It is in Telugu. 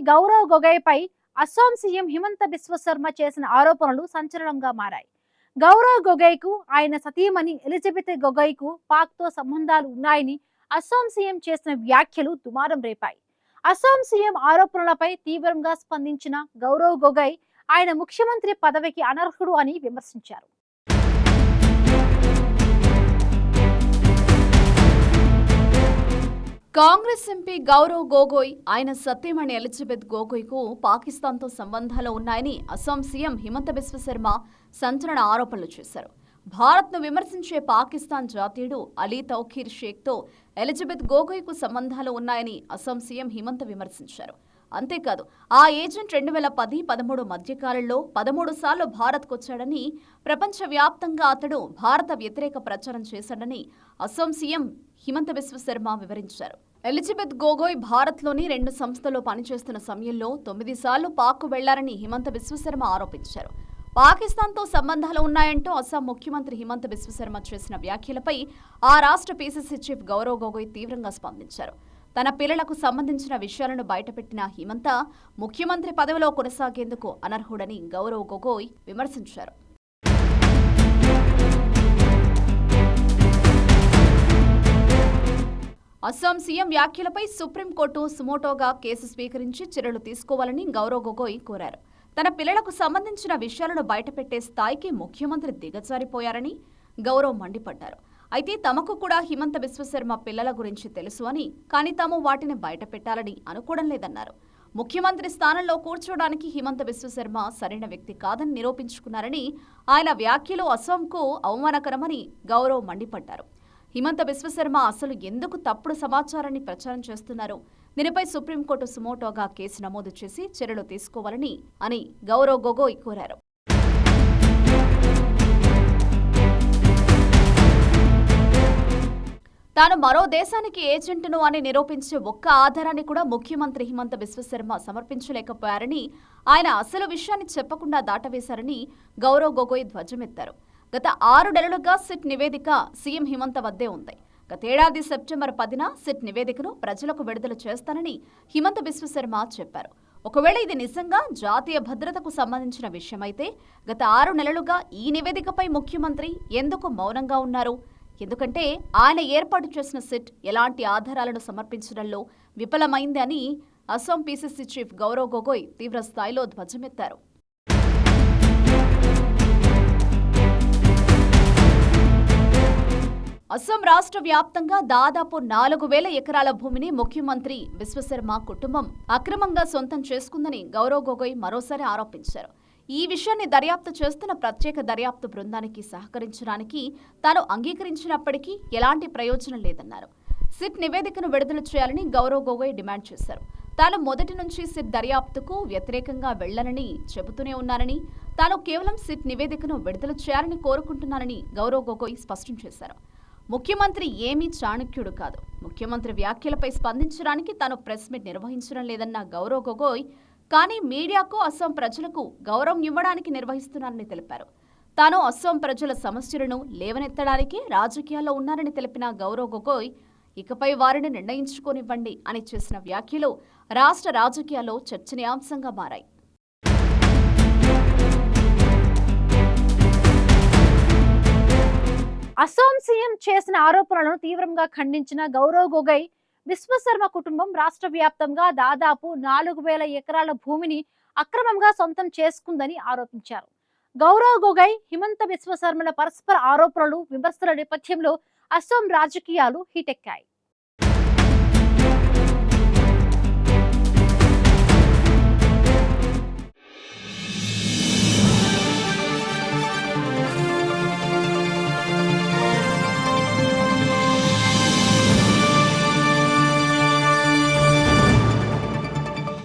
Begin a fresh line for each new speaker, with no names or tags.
గౌరవ్ గొగోయ్పై అస్సాం సీఎం హిమంత బిశ్వ శర్మ చేసిన ఆరోపణలు సంచలనంగా మారాయి. గౌరవ్ గొగోయ్కు ఆయన సతీమణి ఎలిజబెత్ గొగోయ్కు పాక్తో సంబంధాలు ఉన్నాయని అస్సాం సీఎం చేసిన వ్యాఖ్యలు దుమారం రేపాయి. అస్సాం సీఎం ఆరోపణలపై తీవ్రంగా స్పందించిన గౌరవ్ గొగోయ్ ఆయన ముఖ్యమంత్రి పదవికి అనర్హుడు అని విమర్శించారు.
కాంగ్రెస్ ఎంపీ గౌరవ్ గొగోయ్ ఆయన సతీమణి ఎలిజబెత్ గొగోయ్కు పాకిస్తాన్తో సంబంధాలు ఉన్నాయని అస్సాం సీఎం హిమంత బిశ్వ శర్మ సంచలన ఆరోపణలు చేశారు. భారత్ను విమర్శించే పాకిస్తాన్ జాతీయుడు అలీ తౌఖీర్ షేఖ్తో ఎలిజబెత్ గొగోయ్కు సంబంధాలు ఉన్నాయని అస్సాం సీఎం హిమంత విమర్శించారు. అంతేకాదు ఆ ఏజెంట్ 2010-13 మధ్యకాలంలో 13 సార్లు భారత్కొచ్చాడని, ప్రపంచవ్యాప్తంగా అతడు భారత వ్యతిరేక ప్రచారం చేశాడని అస్సాం సీఎం హిమంత బిశ్వ శర్మ వివరించారు. ఎలిజబెత్ గొగోయ్ భారత్లోని 2 సంస్థల్లో పనిచేస్తున్న సమయంలో 9 సార్లు పాక్కు వెళ్లారని హిమంత బిశ్వ శర్మ ఆరోపించారు. పాకిస్తాన్తో సంబంధాలు ఉన్నాయంటూ అస్సాం ముఖ్యమంత్రి హిమంత బిశ్వ శర్మ చేసిన వ్యాఖ్యలపై ఆ రాష్ట్ర పీసీసీ చీఫ్ గౌరవ్ గొగోయ్ తీవ్రంగా స్పందించారు. తన పిల్లలకు సంబంధించిన విషయాలను బయటపెట్టిన హిమంత ముఖ్యమంత్రి పదవిలో కొనసాగేందుకు అనర్హుడని గౌరవ్ గొగోయ్ విమర్శించారు. అస్సాం సీఎం వ్యాఖ్యలపై సుప్రీంకోర్టు సుమోటోగా కేసు స్వీకరించి చర్యలు తీసుకోవాలని గౌరవ్ గొగోయ్ కోరారు. తన పిల్లలకు సంబంధించిన విషయాలను బయటపెట్టే స్థాయికి ముఖ్యమంత్రి దిగజారిపోయారని గౌరవ్ మండిపడ్డారు. అయితే తమకు కూడా హిమంత బిశ్వ శర్మ పిల్లల గురించి తెలుసు అని, కానీ తాము వాటిని బయటపెట్టాలని అనుకోవడం లేదన్నారు. ముఖ్యమంత్రి స్థానంలో కూర్చోవడానికి హిమంత బిశ్వ శర్మ సరైన వ్యక్తి కాదని నిరూపించుకున్నారని, ఆయన వ్యాఖ్యలు అస్సాంకు అవమానకరమని గౌరవ్ మండిపడ్డారు. హిమంత బిశ్వ శర్మ అసలు ఎందుకు తప్పుడు సమాచారాన్ని ప్రచారం చేస్తున్నారు, దీనిపై సుప్రీంకోర్టు సుమోటోగా కేసు నమోదు చేసి చర్యలు తీసుకోవాలని అని గౌరవ్ గొగోయ్ కోరారు. తాను మరో దేశానికి ఏజెంట్ను అని నిరూపించే ఒక్క ఆధారాన్ని కూడా ముఖ్యమంత్రి హిమంత బిశ్వ శర్మ సమర్పించలేకపోయారని, ఆయన అసలు విషయాన్ని చెప్పకుండా దాటవేశారని గౌరవ్ గొగోయ్ ధ్వజమెత్తారు. గత 6 నెలలుగా సిట్ నివేదిక సీఎం హిమంత వద్దే ఉంది. గతేడాది సెప్టెంబర్ 10న సిట్ నివేదికను ప్రజలకు విడుదల చేస్తానని హిమంత బిశ్వ శర్మ చెప్పారు. ఒకవేళ ఇది నిజంగా జాతీయ భద్రతకు సంబంధించిన విషయమైతే గత 6 నెలలుగా ఈ నివేదికపై ముఖ్యమంత్రి ఎందుకు మౌనంగా ఉన్నారు? ఎందుకంటే ఆయన ఏర్పాటు చేసిన సిట్ ఎలాంటి ఆధారాలను సమర్పించడంలో విఫలమైంది అని అస్సాం పీసీసీ చీఫ్ గౌరవ్ గొగోయ్ తీవ్ర స్థాయిలో ధ్వజమెత్తారు. అస్సాం రాష్ట్ర వ్యాప్తంగా దాదాపు 4,000 ఎకరాల భూమిని ముఖ్యమంత్రి బిశ్వ శర్మ కుటుంబం అక్రమంగా సొంతం చేసుకుందని గౌరవ్ గొగోయ్ మరోసారి ఆరోపించారు. ఈ విషయాన్ని దర్యాప్తు చేస్తున్న ప్రత్యేక దర్యాప్తు బృందానికి సహకరించడానికి తాను అంగీకరించినప్పటికీ ఎలాంటి ప్రయోజనం లేదన్నారు. సిట్ నివేదికను విడుదల చేయాలని గౌరవ్ గొగోయ్ డిమాండ్ చేశారు. తాను మొదటి నుంచి సిట్ దర్యాప్తుకు వ్యతిరేకంగా వెళ్లనని చెబుతూనే ఉన్నారని, తాను కేవలం సిట్ నివేదికను విడుదల చేయాలని కోరుకుంటున్నానని గౌరవ్ గొగోయ్ స్పష్టం చేశారు. ముఖ్యమంత్రి ఏమీ చాణక్యుడు కాదు. ముఖ్యమంత్రి వ్యాఖ్యలపై స్పందించడానికి తాను ప్రెస్ మీట్ నిర్వహించడం లేదన్న గౌరవ్ గొగోయ్, కానీ మీడియాకు అస్సాం ప్రజలకు గౌరవం ఇవ్వడానికి నిర్వహిస్తున్నారని తెలిపారు. తాను అస్సాం ప్రజల సమస్యలను లేవనెత్తడానికి రాజకీయాల్లో ఉన్నారని తెలిపిన గౌరవ్ గొగోయ్, ఇకపై వారిని నిర్ణయించుకోనివ్వండి అని చేసిన వ్యాఖ్యలు రాష్ట్ర రాజకీయాల్లో చర్చనీయాంశంగా మారాయి.
అస్సాం సీఎం చేసిన ఆరోపణలను తీవ్రంగా ఖండించిన గౌరవ్ గొగోయ్, బిశ్వ శర్మ కుటుంబం రాష్ట్ర వ్యాప్తంగా దాదాపు 4,000 ఎకరాల భూమిని అక్రమంగా సొంతం చేసుకుందని ఆరోపించారు. గౌరవ్ గొగోయ్, హిమంత బిశ్వ శర్మల పరస్పర ఆరోపణలు, విమర్శల నేపథ్యంలో అస్సాం రాజకీయాలు హీటెక్కాయి.